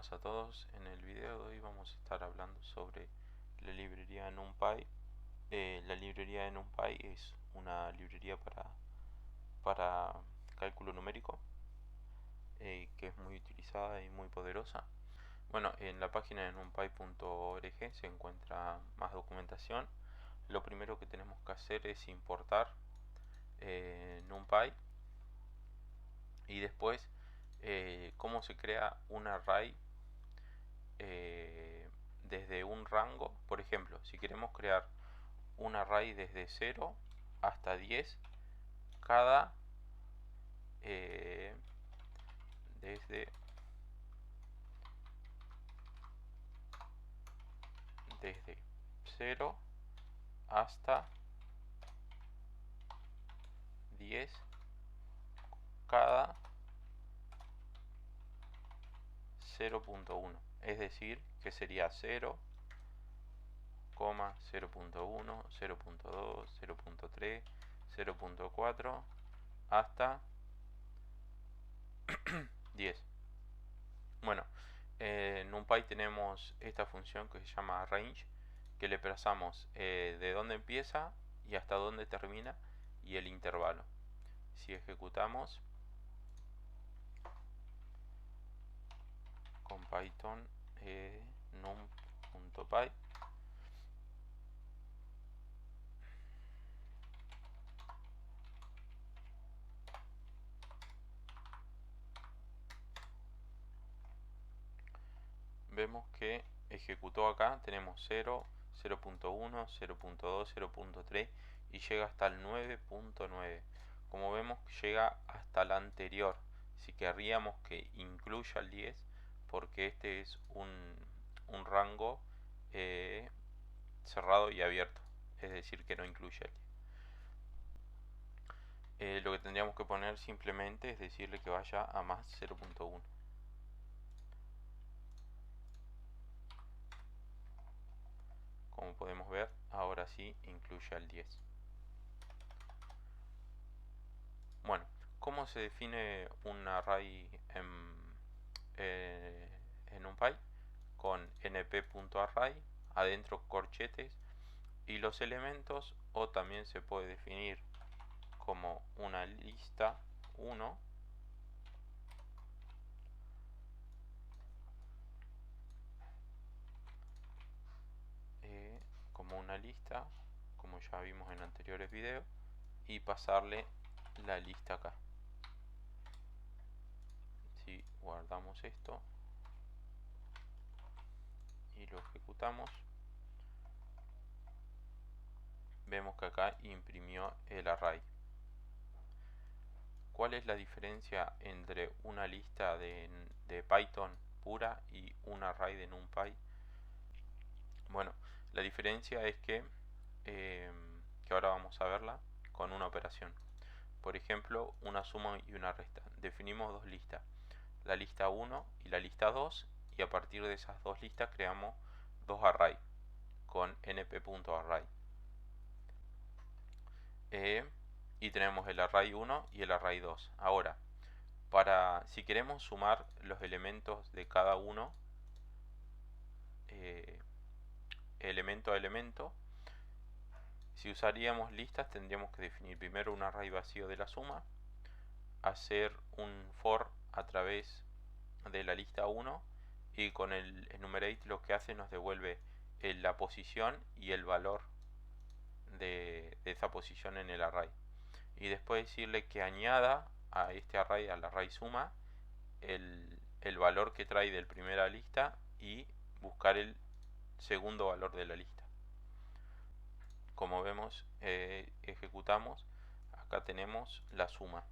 Buenas a todos. En el video de hoy vamos a estar hablando sobre la librería NumPy. La librería de NumPy es una librería para cálculo numérico que es muy utilizada y muy poderosa. Bueno, en la página de numpy.org se encuentra más documentación. Lo primero que tenemos que hacer es importar NumPy y después cómo se crea un array desde un rango. Por ejemplo, si queremos crear un array desde 0 hasta 10, cada desde 0 hasta 10, cada 0.1, es decir, que sería 0, 0.1, 0.2, 0.3, 0.4 hasta 10. Bueno, en NumPy tenemos esta función que se llama range, que le pasamos de dónde empieza y hasta dónde termina y el intervalo. Si ejecutamos con Python num.py, vemos que ejecutó acá. Tenemos 0, 0.1, 0.2, 0.3 y llega hasta el 9.9. Como vemos, llega hasta la anterior. Si querríamos que incluya el 10, porque este es un rango cerrado y abierto, es decir, que no incluye el 10. Lo que tendríamos que poner simplemente es decirle que vaya a más 0.1. Como podemos ver, ahora sí incluye al 10. Bueno, ¿cómo se define un array en NumPy? Con np.array, adentro corchetes y los elementos, o también se puede definir como una lista 1 como una lista, como ya vimos en anteriores videos, y pasarle la lista acá. Si guardamos esto y lo ejecutamos, vemos que acá imprimió el array. ¿Cuál es la diferencia entre una lista de Python pura y un array de NumPy? Bueno, la diferencia es que ahora vamos a verla con una operación. Por ejemplo, una suma y una resta. Definimos dos listas, la lista 1 y la lista 2, y a partir de esas dos listas creamos dos arrays con np.array. Y tenemos el array 1 y el array 2. Ahora, si queremos sumar los elementos de cada uno, elemento a elemento, si usaríamos listas tendríamos que definir primero un array vacío de la suma, hacer un for a través de la lista 1, y con el enumerate lo que hace nos devuelve la posición y el valor de esa posición en el array, y después decirle que añada a este array, al array suma, el valor que trae de la primera lista y buscar el segundo valor de la lista. Como vemos, ejecutamos, acá tenemos la suma,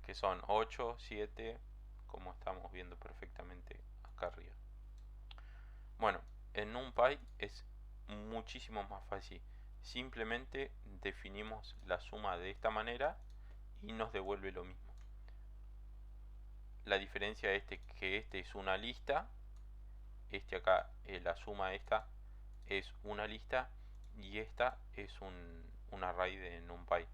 que son 8, 7, como estamos viendo perfectamente acá arriba. Bueno, en NumPy es muchísimo más fácil. Simplemente definimos la suma de esta manera y nos devuelve lo mismo. La diferencia es que este es una lista, acá, la suma esta es una lista, y esta es un array de NumPy.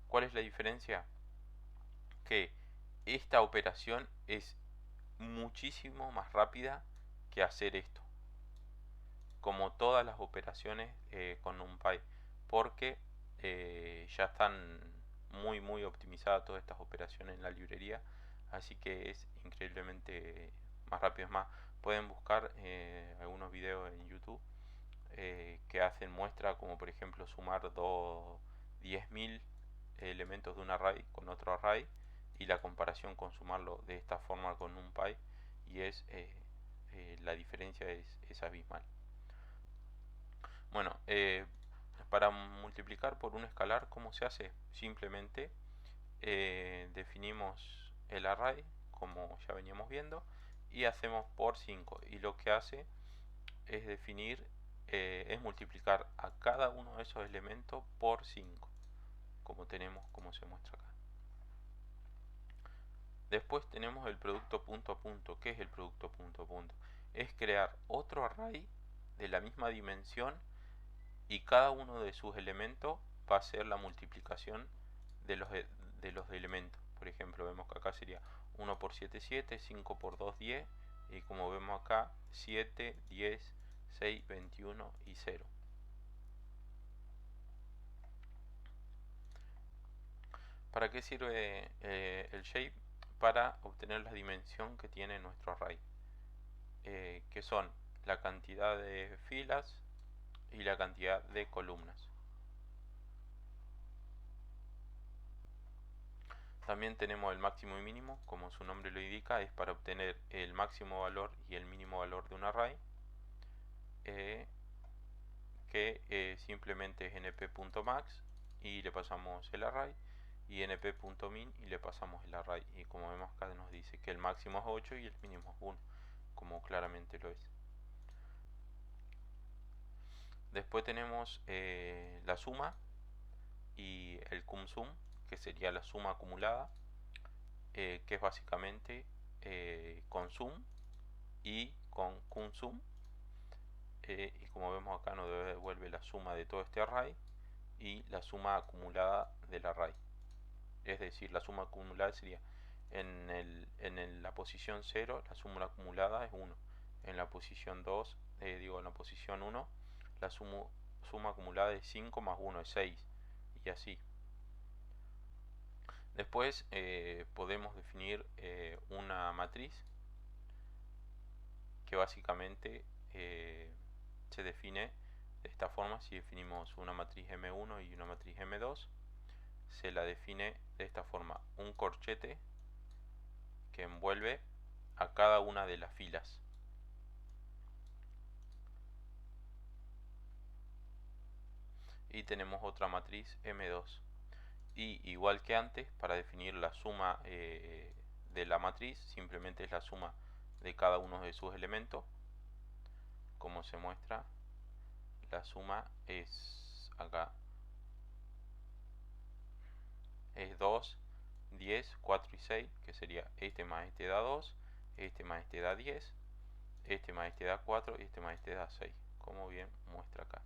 ¿Cuál es la diferencia? Que esta operación es muchísimo más rápida que hacer esto, como todas las operaciones con NumPy, porque ya están muy optimizadas todas estas operaciones en la librería, así que es increíblemente más rápido. Es más, pueden buscar algunos videos en YouTube que hacen muestra, como por ejemplo sumar 10.000 elementos de un array con otro array, y la comparación con sumarlo de esta forma con NumPy, y la diferencia es abismal. Bueno, para multiplicar por un escalar, ¿cómo se hace? Simplemente definimos el array como ya veníamos viendo y hacemos por 5, y lo que hace es es multiplicar a cada uno de esos elementos por 5, como se muestra acá. Después tenemos el producto punto a punto. ¿Qué es el producto punto a punto? Es crear otro array de la misma dimensión, y cada uno de sus elementos va a ser la multiplicación de los elementos. Por ejemplo, vemos que acá sería 1 por 7, 7, 5 por 2, 10, y como vemos acá, 7, 10, 6, 21 y 0. ¿Para qué sirve el shape? Para obtener la dimensión que tiene nuestro array, que son la cantidad de filas y la cantidad de columnas. También tenemos el máximo y mínimo, como su nombre lo indica, es para obtener el máximo valor y el mínimo valor de un array, que simplemente es np.max y le pasamos el array, y np.min y le pasamos el array, y como vemos acá nos dice que el máximo es 8 y el mínimo es 1, como claramente lo es. Después tenemos la suma y el cumsum, que sería la suma acumulada, que es básicamente con sum y con cumsum, y como vemos acá nos devuelve la suma de todo este array y la suma acumulada del array. Es decir, la suma acumulada sería en la posición 0, la suma acumulada es 1. En la posición 2, en la posición 1, la suma acumulada es 5 más 1 es 6, y así. Después podemos definir una matriz que básicamente se define de esta forma. Si definimos una matriz M1 y una matriz M2, se la define de esta forma: un corchete que envuelve a cada una de las filas. Y tenemos otra matriz M2. Y igual que antes, para definir la suma de la matriz, simplemente es la suma de cada uno de sus elementos. Como se muestra, la suma es acá, es 2, 10, 4 y 6, que sería este más este da 2, este más este da 10, este más este da 4 y este más este da 6, como bien muestra acá.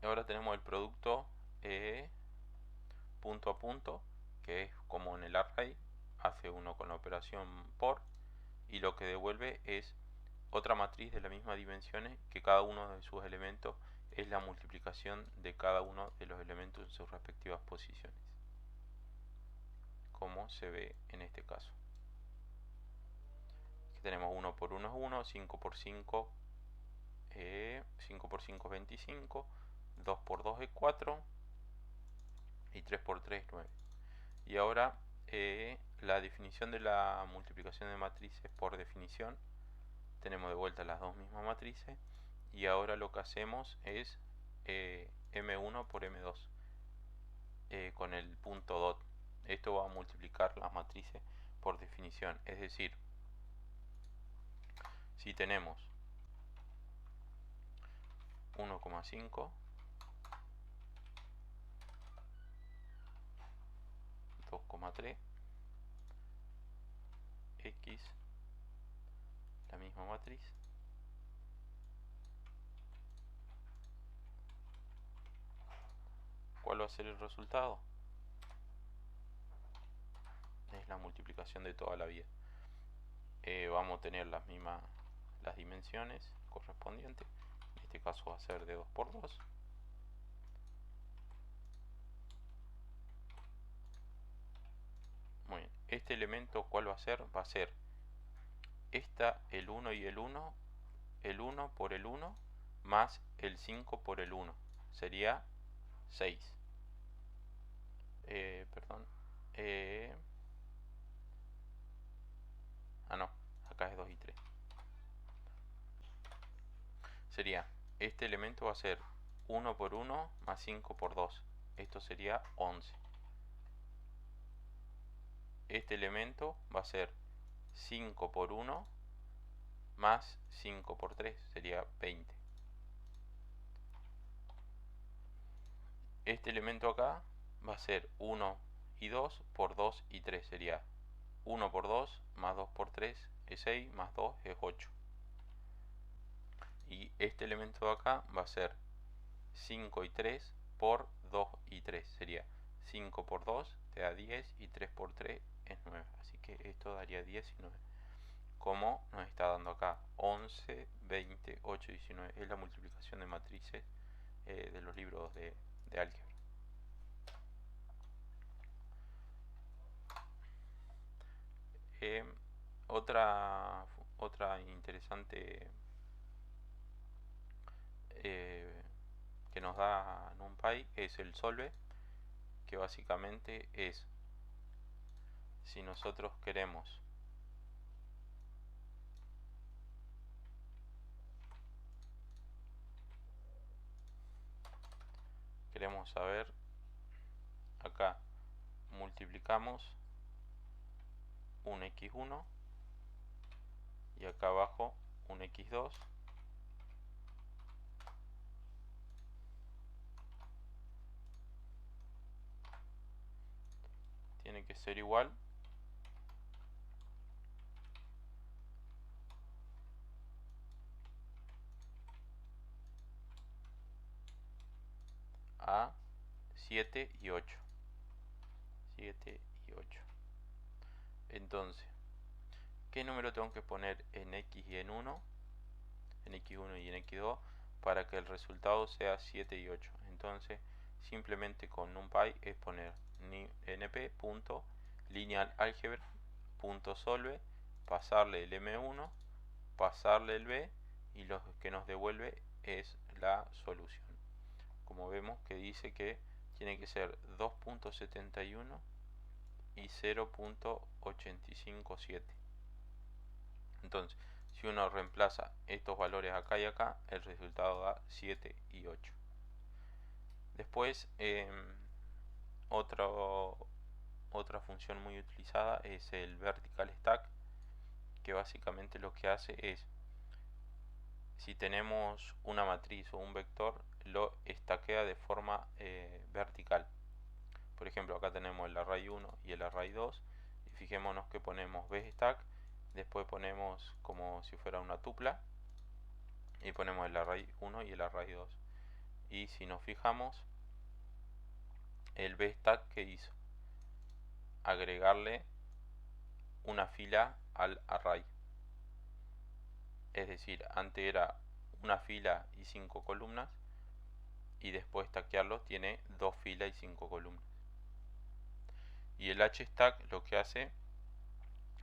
Ahora tenemos el producto punto a punto, que es como en el array, hace uno con la operación por, y lo que devuelve es otra matriz de las mismas dimensiones, que cada uno de sus elementos es la multiplicación de cada uno de los elementos en sus respectivas posiciones, como se ve en este caso. Aquí tenemos 1 por 1 es 1, 5 por 5 5 por 5 es 25, 2 por 2 es 4 y 3 por 3 es 9. Y ahora la definición de la multiplicación de matrices por definición, tenemos de vuelta las dos mismas matrices, y ahora lo que hacemos es M1 por M2 con el punto dot. Esto va a multiplicar las matrices por definición, es decir, si tenemos 1,5, 2,3, X, la misma matriz, ¿cuál va a ser el resultado? multiplicación de toda la vida. Vamos a tener las dimensiones correspondientes. En este caso va a ser de 2 por 2. Muy bien. Este elemento, ¿cuál va a ser? Va a ser el 1 y el 1 por el 1 más el 5 por el 1. Sería 6. Perdón. No, acá es 2 y 3. Sería, este elemento va a ser 1 por 1 más 5 por 2. Esto sería 11. Este elemento va a ser 5 por 1 más 5 por 3. Sería 20. Este elemento acá va a ser 1 y 2 por 2 y 3. Sería 1 por 2 más 2 por 3 es 6, más 2 es 8. Y este elemento de acá va a ser 5 y 3 por 2 y 3. Sería 5 por 2 te da 10 y 3 por 3 es 9. Así que esto daría 19. Como nos está dando acá 11, 20, 8, 19. Es la multiplicación de matrices de los libros de álgebra. Otra interesante que nos da NumPy es el solve, que básicamente es, si nosotros queremos saber, acá multiplicamos un x1 y acá abajo un x2, tiene que ser igual a 7 y 8. 7 y 8. Entonces, ¿qué número tengo que poner en x y en 1? En x1 y en x2 para que el resultado sea 7 y 8. Entonces, simplemente con NumPy es poner np.linealAlgebra.solve, pasarle el m1, pasarle el b, y lo que nos devuelve es la solución. Como vemos que dice que tiene que ser 2.71 y 0.857. Entonces, si uno reemplaza estos valores acá y acá, el resultado da 7 y 8. Después, otra función muy utilizada es el vertical stack, que básicamente lo que hace es, si tenemos una matriz o un vector, lo estaquea de forma vertical. Por ejemplo, acá tenemos el array 1 y el array 2, y fijémonos que ponemos bstack, después ponemos como si fuera una tupla, y ponemos el array 1 y el array 2. Y si nos fijamos, el bstack que hizo, agregarle una fila al array. Es decir, antes era una fila y 5 columnas, y después stackearlos tiene 2 filas y 5 columnas. Y el hstack lo que hace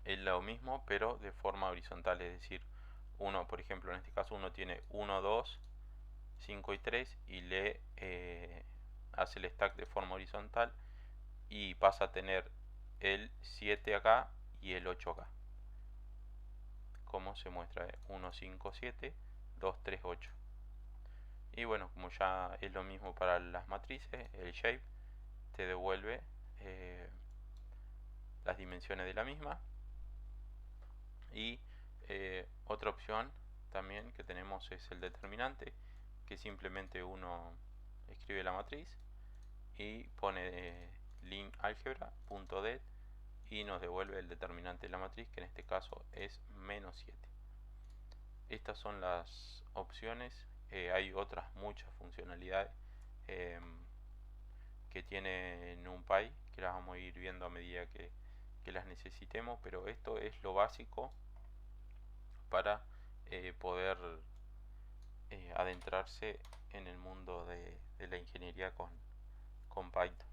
es lo mismo, pero de forma horizontal, es decir, uno, por ejemplo, en este caso uno tiene 1, 2, 5 y 3 y le hace el stack de forma horizontal y pasa a tener el 7 acá y el 8 acá. Como se muestra 1, 5, 7, 2, 3, 8. Y bueno, como ya es lo mismo para las matrices, el shape te devuelve las dimensiones de la misma. Y otra opción también que tenemos es el determinante, que simplemente uno escribe la matriz y pone linalgebra.det y nos devuelve el determinante de la matriz, que en este caso es menos 7. Estas son las opciones. Hay otras muchas funcionalidades que tiene NumPy, que las vamos a ir viendo a medida que que las necesitemos, pero esto es lo básico para poder adentrarse en el mundo de la ingeniería con Python.